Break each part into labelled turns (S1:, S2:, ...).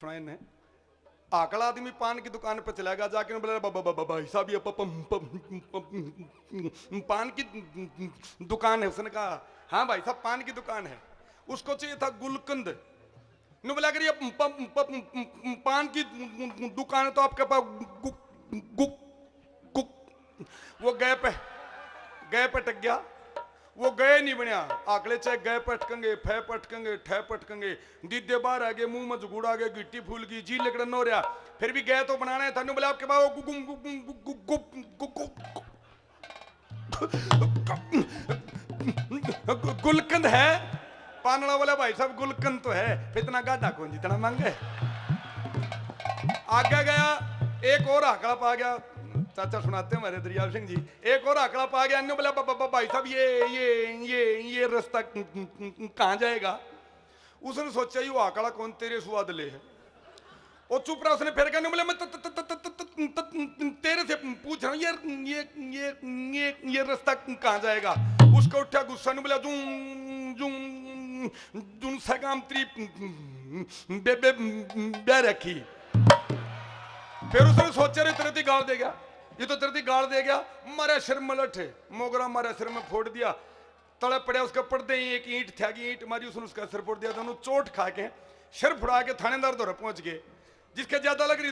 S1: सुनाए ने आकड़ा आदमी पान की दुकान पे चला गया, जाके बोला बाबा भाई साहब ये पान की दुकान है। उसने कहा हाँ भाई साहब पान की दुकान है। उसको चाहिए था गुलकंद। ने बोला अगर ये पान की दुकान है तो आपके पास गु, गु, गु, वो गए पे टक गया। वो गए नहीं बनया। आकड़े चाहे गए पटकेंगे फै पटकेंगे ठह पटकेंगे, दीदे बाहर आ गए, मुंह में जुगुड़ आ गए, गिट्टी फूल गई, जी लकड़न हो रहा, फिर भी गए तो बनाना है था। बोले आपके पास गुलकंद है? पानड़ा वाला भाई साहब गुलकंद तो है, फिर इतना गाढ़ा कौन जितना मांगे। आगे गया, एक और आंकड़ा पा गया। चाचा सुनाते हैं हमारे दरियाव सिंह जी, एक और आंकड़ा पा गया। अन्य बोला भाई साहब ये रास्ता कहाँ जाएगा? उसने सोचा ये आंकड़ा कौन तेरे स्वाद ले है। और चुप रहा। उसने फिर कहने बोले मैं तेरे से पूछ रहा हूँ ये रास्ता कहाँ जाएगा? उसका उठा गुस्सा। ने बोला जूं जूं जूं सगाम त्री बे रखी। फिर उसने सोचा रे तेरे गाल दे गया, ये तो तेरे गाल दे गया। मारे सिर में लठे मोगरा मारे सिर में फोड़ दिया। तड़प पड़े उसका पड़ते ही एक ईंट थी, ईंट मारी, उसने उसका सिर फोड़ दिया। दोनों चोट खा के सिर फुड़ा के थानेदार दौरे पहुंच गए। जिसके ज्यादा लग रही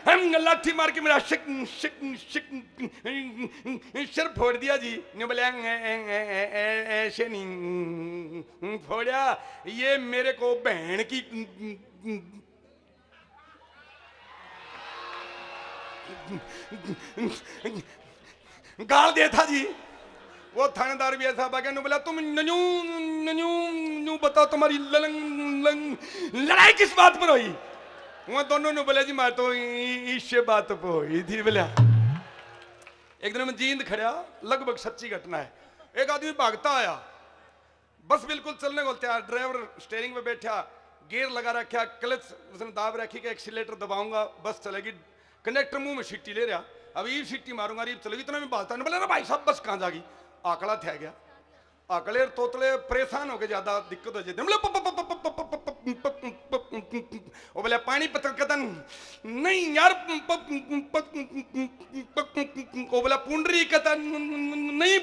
S1: हम लाठी मार के मेरा सिर फोड़ दिया जी। ने बोले ऐसे नहीं फोड़ा, ये मेरे को बहन की गाल दे था जी। वो थानेदार भी ऐसा बागे। बोला तुम नन्यू नन्यू नन्यू बताओ तुम्हारी लड़ाई किस बात पर हुई? वो दोनों ने बोला जी मैं तो इस बात पर हुई थी। बोला एक दिन में जींद खड़ा, लगभग सच्ची घटना है। एक आदमी भागता आया, बस बिल्कुल चलने को तैयार, ड्राइवर स्टीयरिंग पे बैठा, गियर लगा रखा, क्लच उसने दाब रखी कि एक्सीलेटर दबाऊंगा बस चलेगी। कंडक्टर मुंह में सीटी ले रहा, अब ये सीटी मारूंगा रीब चलेगी। इतना में बात बोला भाई साहब बस कहाँ जागी? आकड़ा थे गया। आकड़े तोतले परेशान हो गए, ज्यादा दिक्कत हो जाती। वो बोले पानी पत्थर कदन नहीं यार, वो बोला पुंडरी कदन नहीं,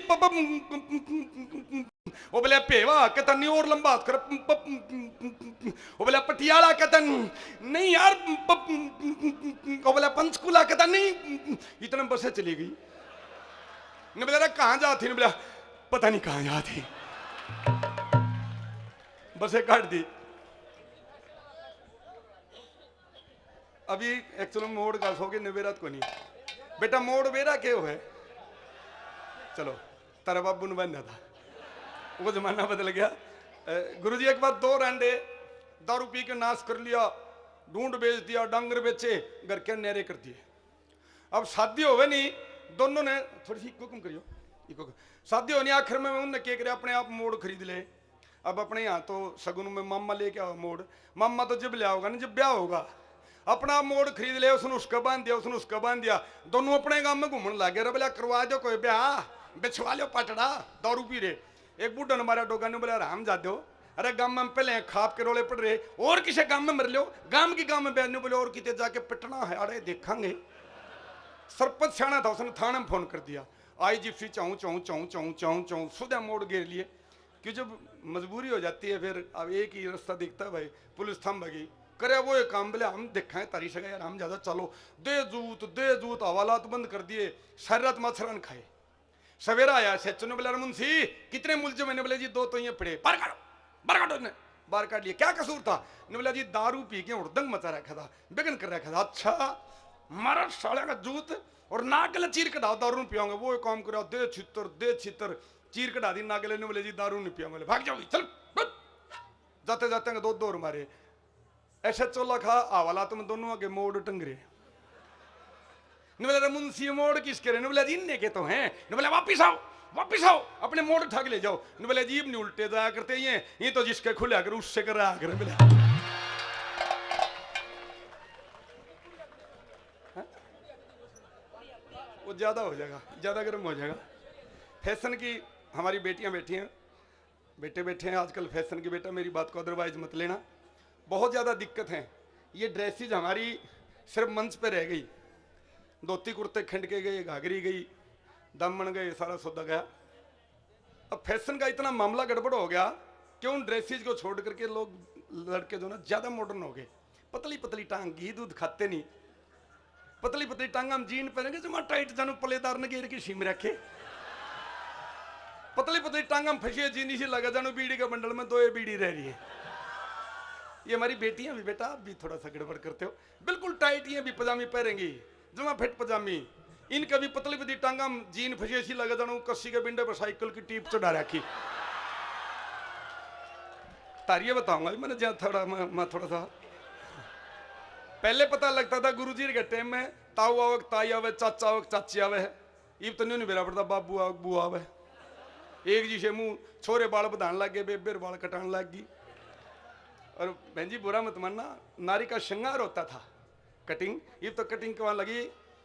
S1: वो बोले पेवा कहता नहीं और लंबा कर, वो बोला पटियाला कहता नहीं यार, वो बोला पंचकुला कहता नहीं। इतने बसें चली गई। ने बोला कहाँ जाती? ने बोला पता नहीं कहाँ जाती। बसें काट दी। अभी एक्चुअली मोड़ का सो के नवेरत को नहीं बेटा, मोड़ बेरा क्यों है? चलो तारा बाबू ने बंधा था, वो जमाना बदल गया। गुरुजी एक बार दो रंडे दारू पी के नाश कर लिया, ढूंढ बेच दिया, डांगर बेचे, घर के नेरे कर दिए। अब शादी होवे नहीं, दोनों ने थोड़ी सी हुक्म करियो, शादी होनी आखिर में उन्होंने क्या करे अपने आप मोड़ खरीद ले। अब अपने यहाँ तो सगुन में मामा लेके आओ मोड़, मामा तो जब ले आओगा ना जब ब्याह होगा। अपना मोड़ खरीद ले, उसने उसका बांध दिया, उसने उसका बांध दिया, दोनों अपने गांव में घूमने लगे। रे बोला करवा दो कोई ब्याह, बिछवा लो पटड़ा, दारू पी रहे। एक बूढ़ा ने मारा डोगा ने बोला राम जा दो, अरे गांव में पहले खाप के रोले पड़ रहे, और किसी गांव में मर लो, गांव की गांव में बहन बोले और कितने जाके पिटना है। अरे देखेंगे। सरपंच सियाना था, उसने थाने में फोन कर दिया। आई जिप्सी चाऊ चाऊ चाऊ चाऊ चाऊ चाऊ सुधा मोड़ घेर लिए। कि जब मजबूरी हो जाती है फिर अब एक ही रास्ता दिखता है भाई, पुलिस थम गई। करे वो एक काम बोले हम देखें तारी सगा यार, हम ज्यादा चलो दे जूत हवालात बंद कर दिए, सारी रात मच्छरन खाए। सवेरा आया सच ने बोला मुंशी कितने मुलजिम? मैंने बोले जी दो तो ये पड़े, बाहर काटो बाहर काटो। ने बाहर काट लिया। क्या कसूर था? ने बोला जी दारू पी के उड़दंग मचा रखा था, बेगन कर रखा था। अच्छा मारा साले का जूत और नागले चीर कटाओ, दारू नहीं पियाऊंगा। वो काम करो दे छितर चीर कटा दी नागले ने। बोले जी दारू नहीं पिया। बोले भाग जाओगी चल। जाते जाते दो दौर मारे। ऐसा चोला खा आवाला तुम दोनों आगे मोड़ टंगरे। ने बोला मुंशी मोड़ किसके रहे? ने बोला जी इन्ने के तो हैं। ने बोला वापिस आओ अपने मोड़ उठा के ले जाओ। ने बोला जीब नहीं उल्टे जाया करते ये तो जिसके खुले अगर उससे कर रहा कर। बोला वो ज्यादा हो जाएगा, ज्यादा गर्म हो जाएगा। फैशन की हमारी बेटियां बैठी हैं, बेटे बैठे हैं आजकल फैशन के, बेटा मेरी बात को अदरवाइज मत लेना, बहुत ज़्यादा दिक्कत है। ये ड्रेसेज हमारी सिर्फ मंच पे रह गई, धोती कुर्ते खिंड के गए, घाघरी गई, दामन गए, सारा सौदा गया। अब फैशन का इतना मामला गड़बड़ हो गया कि उन ड्रेसेज को छोड़ करके लोग लड़के जो ना ज़्यादा मॉडर्न हो गए। पतली पतली टांग, घी दूध खाते नहीं, पतली पतली टांग हम जीन पहनेंगे जमा टाइट जानू पलेदार नगेर की सीम रखे, पतली पतली टांग हम फंसी जीनी सी लगा जानू बीड़ी के बंडल में 2 बीड़ी रह रही है। ये हमारी बेटियां भी, बेटा आप भी थोड़ा सा गड़बड़ करते हो, बिल्कुल टाइट ये भी पजामी पहनेंगी, जमा फिट पजामी, इनका भी पतली पतली टांगा जीन फंसी सी लगा जानू कस्सी के बिंडे पर साइकिल की टीप चढ़ा रखी। तारिये बताऊंगा मैंने जहाँ मैं थोड़ा सा पहले पता लगता था गुरुजी के टाइम में ताऊ आवक ताई आवे, चाचा आवक चाची आवे, ये तो नहीं मेरा पड़ता बाबू आवक बुआ आवे। एक जी से मुंह छोरे बाल बधान लग गए, बेबे बाल कटाने लग गई। और बहन जी बुरा मत मानना, नारी का श्रृंगार होता था कटिंग, ये तो कटिंग कहाँ लगी,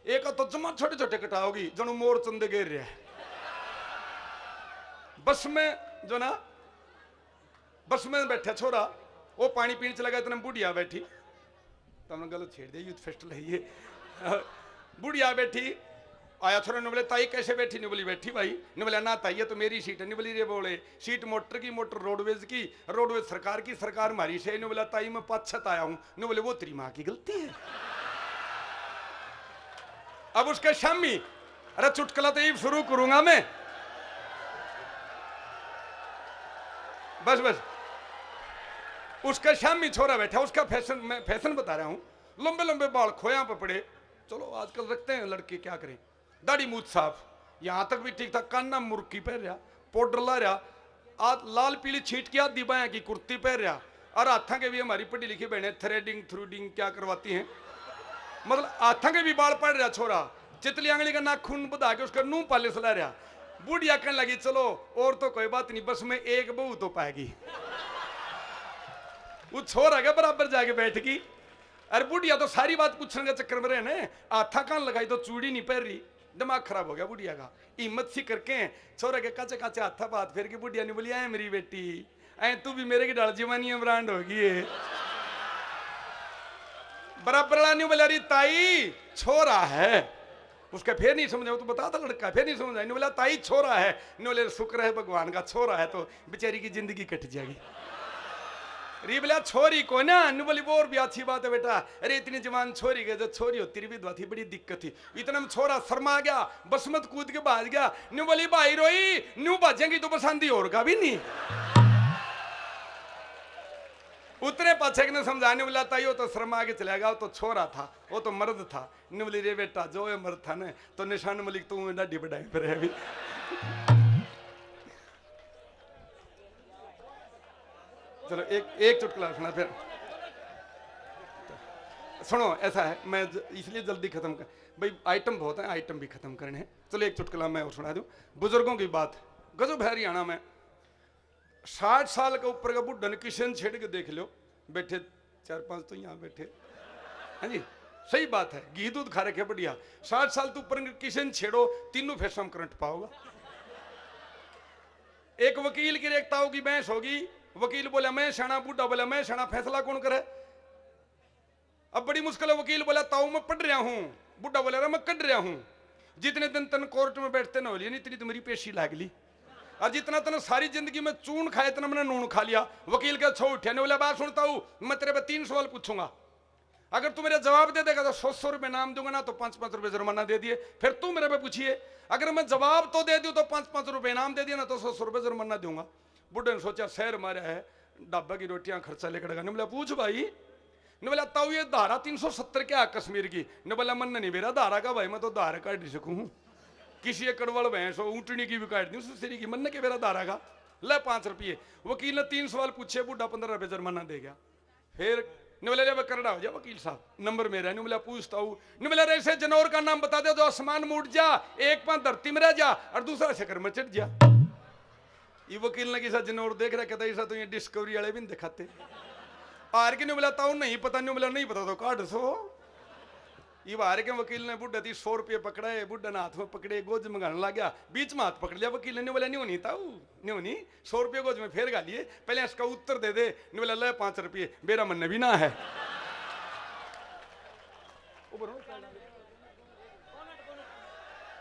S1: एक तो जमा छोटे छोटे कटाओगी जनो मोर चंदे गिर रहा है। बस में जो ना बस में बैठा छोरा, वो पानी पीने चला गया, इतने बुढ़िया बैठी, तो हमने गलत छेड़ दिया, यूथ फेस्टिवल है ये। बुढ़िया बैठी, आया छोरा ने बोले ताई कैसे बैठी, नहीं बोली बैठी भाई, नहीं बोला ना ताई ये तो मेरी सीट है, नहीं बोली रे बोले सीट मोटर की, मोटर रोडवेज की, रोडवेज सरकार की, सरकार हमारी से, नहीं बोला ताई मैं 5 आया हूं, नहीं बोले वो तेरी माँ की गलती है। अब उसके शामी, अरे चुटकुला तो ये शुरू करूंगा मैं, बस बस उसका शामी छोरा बैठा, उसका फैशन, मैं फैशन बता रहा हूं, लंबे लंबे बाल खोया पपड़े, चलो आजकल रखते हैं लड़के, क्या करें, दाढ़ी मूछ साफ, यहां तक भी ठीक था, कान्ना मुर्की पहन रहा, पाउडर ला रहा, आज लाल पीली छीट की आधी बाया की कुर्ती पहन रहा, और हाथा के भी हमारी पढ़ी लिखी बहने थ्रेडिंग थ्रूडिंग क्या करवाती हैं, मतलब हाथा के भी बाल पड़ रहा छोरा, चितली आंगली का नाखून बधा के उसका नूह पालिश ला रहा। बुढ़िया कहने लगी चलो और तो कोई बात नहीं, बस में एक बहू तो पाएगी। वो छोरा के बराबर जाके बैठ गई, अरे बुढ़िया तो सारी बात पूछने के चक्कर में रहे ने, हाथा कान लगाई तो चूड़ी नहीं पहन रही, दिमाग खराब हो गया बुढ़िया का। हिम्मत सी करके छोरा के काचे काचे हाथा बात फिर के बुढ़िया ने बोली, ऐ मेरी बेटी ऐ तू भी मेरे की डाल जवानी ब्रांड होगी है। बराबर नहीं बोला रही ताई छोरा है, उसका फिर नहीं समझा, तो बता था लड़का, फिर नहीं समझा, नहीं बोला ताई छोरा है, नहीं बोले शुक्र है भगवान का छोरा है तो बेचारी की जिंदगी कट जाएगी। री बोला छोरी को ना, नु बोली वो और भी अच्छी बात है बेटा, अरे इतनी जवान छोरी के जो छोरी होती विधवा थी, बड़ी दिक्कत थी, इतना में छोरा शर्मा गया, बसमत कूद के भाग गया, नु बोली भाई रोई न्यू भाजेंगी तो बसंती और का भी नहीं। उतरे पाछे ने समझाने वाला था, यो तो शर्मा के चला गया, वो तो छोरा था, वो तो मर्द था, नु बोली रे बेटा जो ये मर्द था ना तो निशान मलिक तू डाडी बढ़ाई पर है अभी। चलो एक चुटकुला सुना फिर सुनो, ऐसा है मैं इसलिए जल्दी खत्म कर भाई, आइटम बहुत है, आइटम भी खत्म करने हैं। चलो एक चुटकुला मैं और सुना दूं, बुजुर्गों की बात, गजब है हरियाणा में 60 साल के ऊपर का बुढ़ा ने किशन छेड़ के देख लो, बैठे 4-5 तो यहाँ बैठे, हाँ जी सही बात है, घी दूध खा रखे बढ़िया, 60 साल तो ऊपर किशन छेड़ो, तीनों फेस में करंट पाओगा। एक वकील की रेखताओं की बहस होगी, वकील बोला मैं शाना, बूढ़ा बोला मैं शाना, फैसला कौन करे। अब बड़ी मुश्किल है, वकील बोला ताऊ मैं पढ़ रहा हूं, बूढ़ा बोला मैं कट रहा हूं, जितने दिन तन कोर्ट में बैठते ना हो नहीं इतनी तुम्हारी पेशी लाग ली, और जितना तन सारी जिंदगी में चून खाया इतना मैंने नून खा लिया। वकील का छो उठा ने बोला बात सुनता हूं, मैं तेरे पे 3 सवाल पूछूंगा, अगर तू मेरा जवाब दे देगा तो 100 रुपए नाम दूंगा ना, तो 5-5 रुपए जुर्माना दे दिए, फिर तू मेरे पे पूछिए, अगर मैं जवाब तो दे दूं तो 5-5 रुपए नाम दे दिया ना तो 100 रुपए जुर्माना दूंगा। बुढ़े ने सोचा शहर मारा है, ढाबा की रोटियां खर्चा लेकर गया, ने बोला पूछ भाई, ने बोला ताऊ ये धारा 370 क्या कश्मीर की, ने बोला मन नहीं मेरा धारा का भाई, मैं तो धारा काट सकूं, किसी एकड़ वाल भैंस हो ऊँटनी की भी काट दी सिरी की, मन के मेरा धारा का, ले 5 रुपये। वकील ने 3 सवाल पूछे, बुढ़ा 15 रुपये जुर्माना दे गया। फिर ने बोला रे करड़ा हो जा वकील साहब, नंबर मेरा, ने बोला पूछता हूँ, ने बोला ऐसे जानवर का नाम बता दे जो आसमान में उड़ जा, एक पांव धरती में रह जा और दूसरा शक्कर में चढ़ जा। ये वकील ने किसा जानवर देख रहा, कहता ऐसा तो ये डिस्कवरी वाले भी नहीं दिखाते। आर के ने बोला ताऊ नहीं पता, नहीं बोला नहीं पता तो काट सो, ये बाहर के वकील ने बुढ़ा थी 100 रुपये पकड़ाए, बुढ़ा ने हाथ में पकड़े, गोज में गाने लग गया, बीच में हाथ पकड़ लिया वकील ने बोला नहीं होनी था, नहीं होनी, 100 रुपये गोज में फेर गा लिए, पहले इसका उत्तर दे दे, नहीं बोला ले 5 रुपये, मेरा मन भी ना है।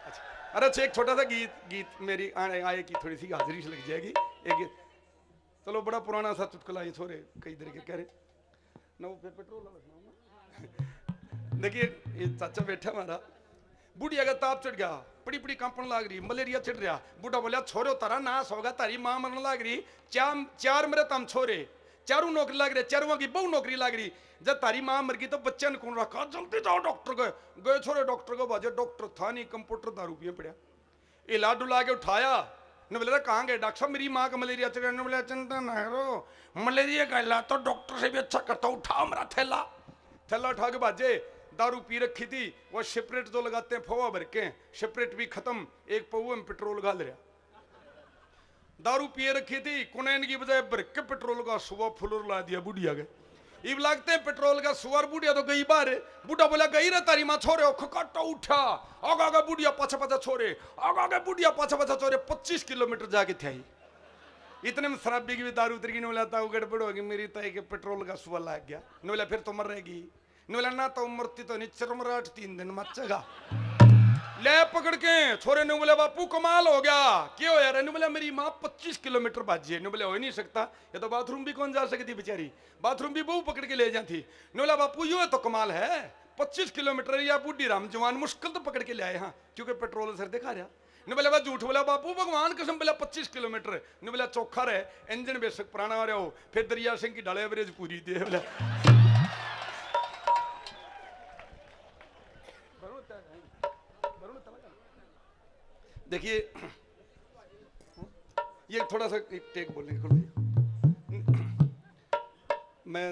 S1: अच्छा, अरे एक छोटा सा गीत मेरी आए की थोड़ी सी हाजिरी से लग जाएगी। एक चलो बड़ा पुराना सा चुटकुला ये छोरे कई तरह के कह रहे ना, वो फिर पेट्रोल देखिए ये चाचा बैठा हमारा, बुढ़िया का ताप चढ़ गया, पड़ी पड़ी कांपन लाग रही, मलेरिया चढ़ रहा, बूढ़ा बोलिया छोरो तारा नाश होगा, तारी मां मरने लाग रही, चार मेरे तम छोरे, चारों नौकरी लाग रही, चारों की बहु नौकरी लाग रही, जब तारी मां मर गई तो बच्चे ने कौन रखा, जल्दी जाओ डॉक्टर को, गए छोरे डॉक्टर को, बाजे डॉक्टर था नहीं, कंप्यूटर दारू पिए पड़ा, ये लाडू ला के उठाया, ने बोला कहाँ गए डॉक्टर साहब, मेरी माँ का मलेरिया चढ़ गया, ने बोला चिंता ना करो, मलेरिया का इलाज तो डॉक्टर से भी अच्छा करता, उठाओ मेरा थैला, थैला उठा के बाजे, दारू पी रखी थी, वो शिपरेट जो लगाते हैं फवा भर के, शिपरेट भी खत्म, एक पौवे में पेट्रोल गाल रहा, दारू पिए रखी थी, कुनैन की बजाय भर के पेट्रोल का सुबह फुलर ला दिया बुढ़िया के, इब लगते हैं पेट्रोल का सुअर, बुढ़िया तो गई बाहर, बुढ़ा बोला गई रे तारी माँ छोरे, खकाटा उठा, आगा आगा बुढ़िया पाछा पाछा छोरे, आगा आगा बुढ़िया पाछा पाछा छोरे, 25 किलोमीटर जाके थे, इतने में शराबी की भी दारू उतर गई, ने बोला था गड़बड़ होगी मेरी तय के पेट्रोल का सुअर लग गया, ने बोला फिर तो मर रहेगी, ने बोला ना तो मरती तो नहीं, चरमराट 3 दिन मचेगा, ले पकड़ के छोरे ने बोला बापू कमाल हो गया, क्यों यार, ने बोला मेरी माँ 25 किलोमीटर भाजी है, ने बोला हो ही नहीं सकता, ये तो बाथरूम भी कौन जा सकती बेचारी, बाथरूम भी बहू पकड़ के ले जाती, ने बोला बापू यो तो कमाल है, 25 किलोमीटर या बूढ़ी राम जवान मुश्किल तो पकड़ के ले आए, हाँ क्योंकि पेट्रोल सर दिखा रहा, ने बोला झूठ बोला बापू भगवान कसम, बोला 25 किलोमीटर, ने बोला चौखा रहे, इंजन बेशक पुराना हो रहा हो, फिर दरिया सिंह की ढाले एवरेज पूरी दे, बोला देखिए ये थोड़ा सा एक टेक बोलने के, मैं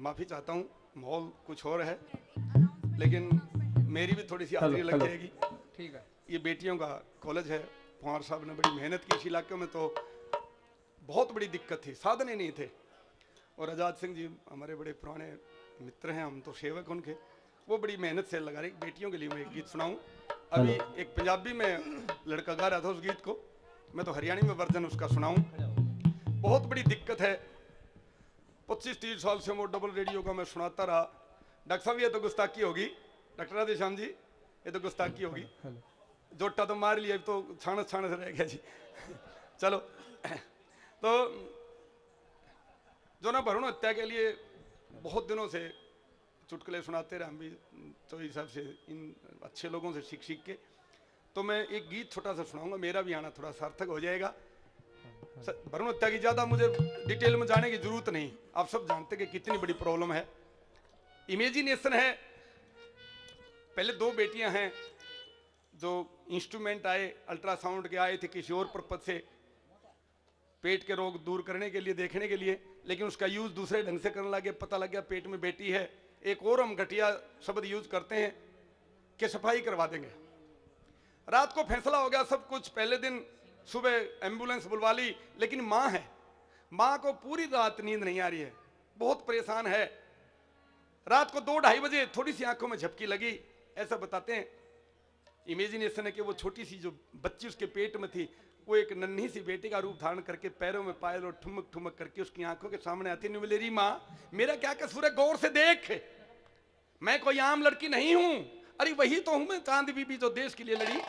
S1: माफी चाहता हूँ, माहौल कुछ और है, लेकिन मेरी भी थोड़ी सी हाजिरी लग जाएगी, ठीक है। ये बेटियों का कॉलेज है, पवार साहब ने बड़ी मेहनत की, इस इलाके में तो बहुत बड़ी दिक्कत थी, साधन ही नहीं थे, और आजाद सिंह जी हमारे बड़े पुराने मित्र हैं, हम तो सेवक उनके, वो बड़ी मेहनत से लगा रही। बेटियों के लिए मैं एक गीत सुनाऊं, अभी एक पंजाबी में लड़का गा रहा था उस गीत को, मैं तो हरियाणी में वर्जन उसका सुनाऊं। बहुत बड़ी दिक्कत है, 25-30 साल से वो डबल रेडियो का मैं सुनाता रहा। डॉक्टर साहब ये तो गुस्ताखी होगी, डॉक्टर राधेश्याम जी ये तो गुस्ताखी होगी, जोटा तो मार लिया, तो छानस छानस रह गया जी। चलो तो जो ना भरूण हत्या के लिए बहुत दिनों से चुटकुले सुनाते रहे हम भी, तो इस हिसाब से इन अच्छे लोगों से सीख सीख के, तो मैं एक गीत छोटा सा सुनाऊंगा, मेरा भी आना थोड़ा सार्थक हो जाएगा। भरूण हत्या की ज़्यादा मुझे डिटेल में जाने की जरूरत नहीं, आप सब जानते कि कितनी बड़ी प्रॉब्लम है, इमेजिनेशन है। पहले 2 बेटियां हैं जो इंस्ट्रूमेंट आए, अल्ट्रासाउंड के आए थे किसी और पर्पज से, पेट के रोग दूर करने के लिए, देखने के लिए, लेकिन उसका यूज दूसरे ढंग से करने लगे, पता लग गया पेट में बेटी है। एक और हम घटिया शब्द यूज करते हैं कि सफाई करवा देंगे। रात को फैसला हो गया सब कुछ, पहले दिन सुबह एम्बुलेंस बुलवा ली, लेकिन माँ है, माँ को पूरी रात नींद नहीं आ रही है, बहुत परेशान है। रात को 2-2:30 बजे थोड़ी सी आंखों में झपकी लगी, ऐसा बताते हैं, इमेजिनेशन है कि वो छोटी सी जो बच्ची उसके पेट में थी, वो एक नन्ही सी बेटी का रूप धारण करके पैरों में पायल और ठुमक ठुमक करके उसकी आंखों के सामने आती, नहीं बोले माँ मेरा क्या कसूर है, गौर से देख, मैं कोई आम लड़की नहीं हूं, अरे वही तो हूं मैं, चांद बीबी जो देश के लिए लड़ी,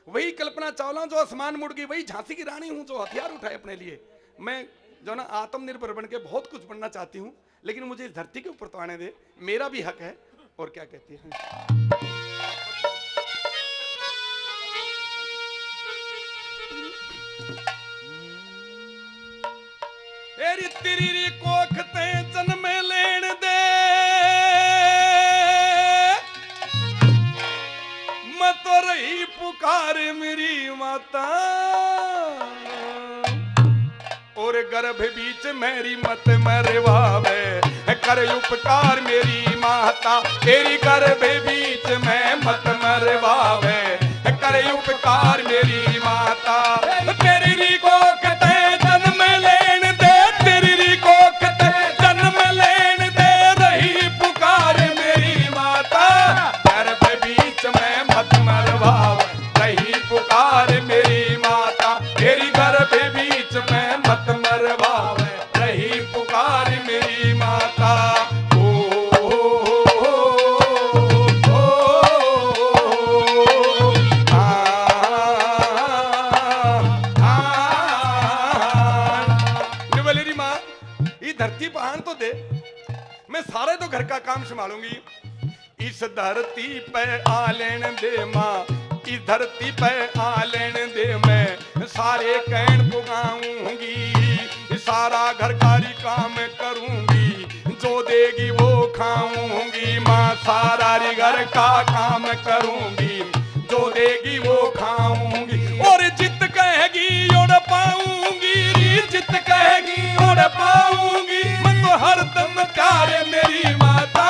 S1: वही कल्पना चावला जो आसमान मुड़ गई, वही झांसी की रानी हूं जो हथियार उठाए अपने लिए। मैं जो ना आत्मनिर्भर बन के बहुत कुछ बनना चाहती हूँ, लेकिन मुझे इस धरती के ऊपर तो आने दे, मेरा भी हक है। और क्या कहती है, तेरी कोख ते जन्म लेन दे, मैं तो रही पुकार मेरी माता, और गर्भ बीच मेरी मत मरवावे, कर उपकार मेरी माता, तेरी गर्भ बीच में मत मरवावे, कर उपकार मेरी माता। तेरी कोख ते जन्म लेन दे, तेरी कोख ते जन्म लेन दे, रही पुकार मेरी माता, ये धरती पहाड़ तो दे, मैं सारे तो घर का काम संभालूंगी। इस धरती पे आ लेने दे माँ, इस धरती पे आ लेने दे, मैं सारे कहन पुगाऊंगी, सारा घर कारी काम करूंगी, जो देगी वो खाऊंगी माँ, सारा घर का काम करूंगी, जो देगी वो खाऊंगी, और जित कहेगी उड़ पाऊंगी, जित कहेगी उड़ पाऊंगी, मैं तो हरदम प्यारे मेरी माता,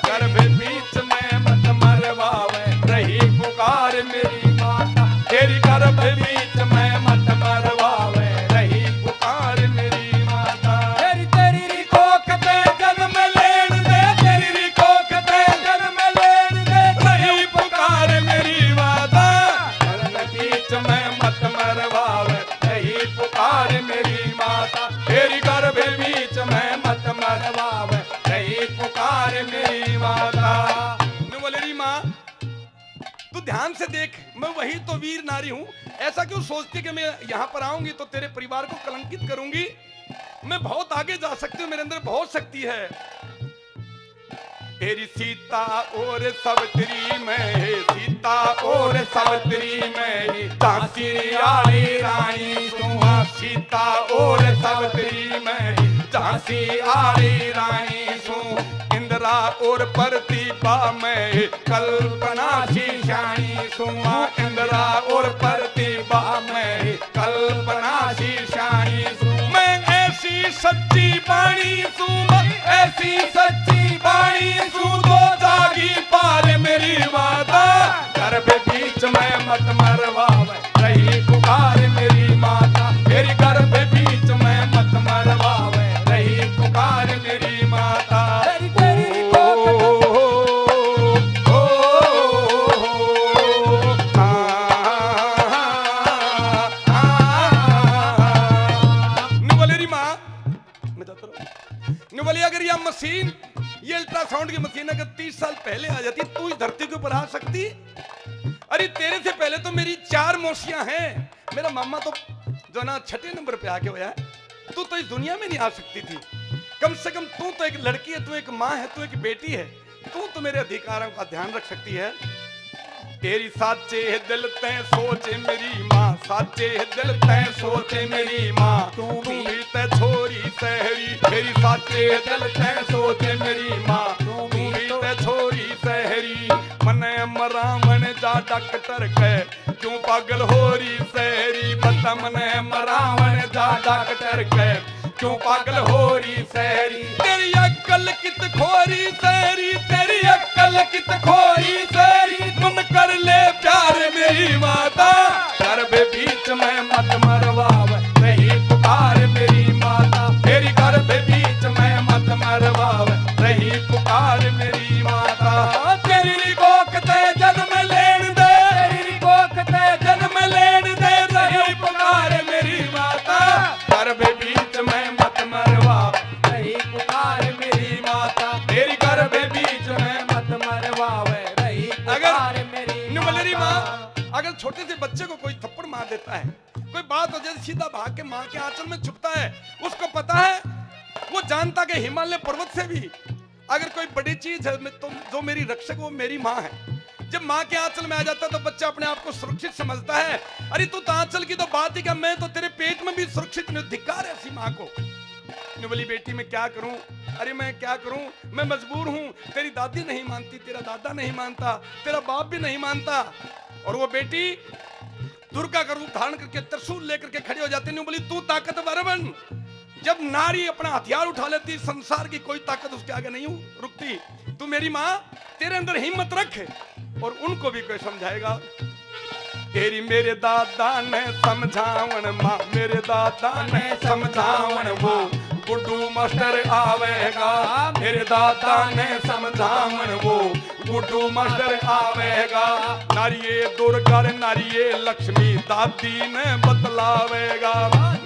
S1: गर्भ बीच में मत मरवावे रही पुकार मेरी माता, तेरी गर्भ बीच में मत मरवावे रही पुकार मेरी माता, तेरी तेरी कोख पे जन्म लेन दे, तेरी कोख पे जन्म लेन दे, रही पुकार मेरी माता, गर्भ बीच में मत मरवावे रही पुकार मेरी माता, तेरी गर्भ बीच में मत मरवावे रही पुकार मेरी माता। मैं बोले री माँ तू ध्यान से देख, मैं वही तो वीर नारी हूँ, ऐसा क्यों सोचती कि मैं यहाँ पर आऊंगी तो तेरे परिवार को कलंकित करूंगी, मैं बहुत आगे जा सकती हूँ, मेरे अंदर बहुत शक्ति है। तेरी सीता और सावित्री में, सीता और सावित्री में, झांसी वाली रानी सुहा, सीता और सावित्री में, झांसी वाली रानी सुहा, इंदिरा और प्रतिभा में, कल्पना शीशानी सुहा, इंदिरा और प्रतिभा में, कल्पना शीशानी सुहा, मैं ऐसी सच्ची बाणी सुहा, ऐसी सच्ची बाणी सुनो जागी पार मेरी माता, गर्भ बीच में मत मरवावे रही पुकार मेरी माता, तेरी गर्भ बीच में मत मरवावे रही पुकार मेरी माता, तेरी तेरी बोलेरी माँ मैं जाता रहूं, बोले अगर यह मशीन, ये अल्ट्रासाउंड की मशीन अगर 30 साल पहले आ जाती तू इस धरती के ऊपर आ सकती? अरे तेरे से पहले तो मेरी 4 मौसियां हैं, मेरा मामा तो जो ना 6 नंबर पे आके होया है, तू तो इस दुनिया में नहीं आ सकती थी, कम से कम तू तो एक लड़की है, तू एक माँ है, तू एक बेटी है, तू तो मेरे अधिकारों का ध्यान रख सकती है। तेरी साचे दिल तैं सोचे मेरी माँ, साचे दिल तैं सोचे मेरी माँ, तू भी ते छोरी सहरी, तेरी साचे दिल तैं सोचे मेरी माँ, तू भी ते छोरी सहरी, मने मरावन जा डॉक्टर के, क्यों पागल हो रही सहरी, बता मने मरावन जा डॉक्टर के, क्यों पागल हो रही सहरी, तेरी अक्ल कित खोरी सहरी, तेरी अक्ल कित खोरी सहरी, मन कर ले प्यार मेरी माता, गर्भ बीच में मत मरवावे रही पुकार मेरी माता, तेरी गर्भ बीच में मत मरवावे रही पुकार मेरी माता, तेरी कोख ते जन्म लेन दे, तेरी कोख ते जन्म लेन दे, रही पुकार मेरी माता, गर्भ बीच में मत मरवावे रही पुकार मेरी माता, तेरी गर्भ बीच में मत मरवावे रही पुकार मेरी माँ। अगर छोटे से बच्चे को कोई थप्पड़ मार देता है, कोई बात हो जाए सीधा भाग के माँ के आंचल में छुपता है, उसको पता है, वो जानता कि हिमालय पर्वत से भी अगर कोई बड़ी चीज है तो जो मेरी रक्षक वो मेरी माँ है। जब माँ के आंचल में आ जाता है तो बच्चा अपने आप को सुरक्षित समझता है। अरे तू तो आंचल की तो बात ही क्या, मैं तो तेरे पेट में भी सुरक्षित नहीं, धिक्कार है ऐसी माँ को। बोली बेटी मैं क्या करूं, अरे मैं क्या करूं, मैं मजबूर हूं, तेरी दादी नहीं मानती, तेरा दादा नहीं मानता, तेरा बाप भी नहीं मानता। और वो बेटी दुर्गा का रूप धारण करके त्रिशूल लेकर के खड़ी हो जाती, नहीं बोली तू ताकतवर बन। जब नारी अपना हथियार उठा लेती, संसार की कोई ताकत उसके आगे नहीं रुकती। तू मेरी माँ, तेरे अंदर हिम्मत रख, और उनको भी कोई समझाएगा। तेरी मेरे दादा ने समझावन माँ, मेरे दादा ने समझावन वो गुड्डू मास्टर आवेगा, मेरे दादा ने समझावन वो गुड्डू मास्टर आवेगा। नारिये दुर्गा नारिये लक्ष्मी दादी ने बतलावेगा,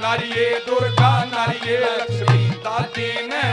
S1: नारिये दुर्गा नारिये लक्ष्मी दादी ने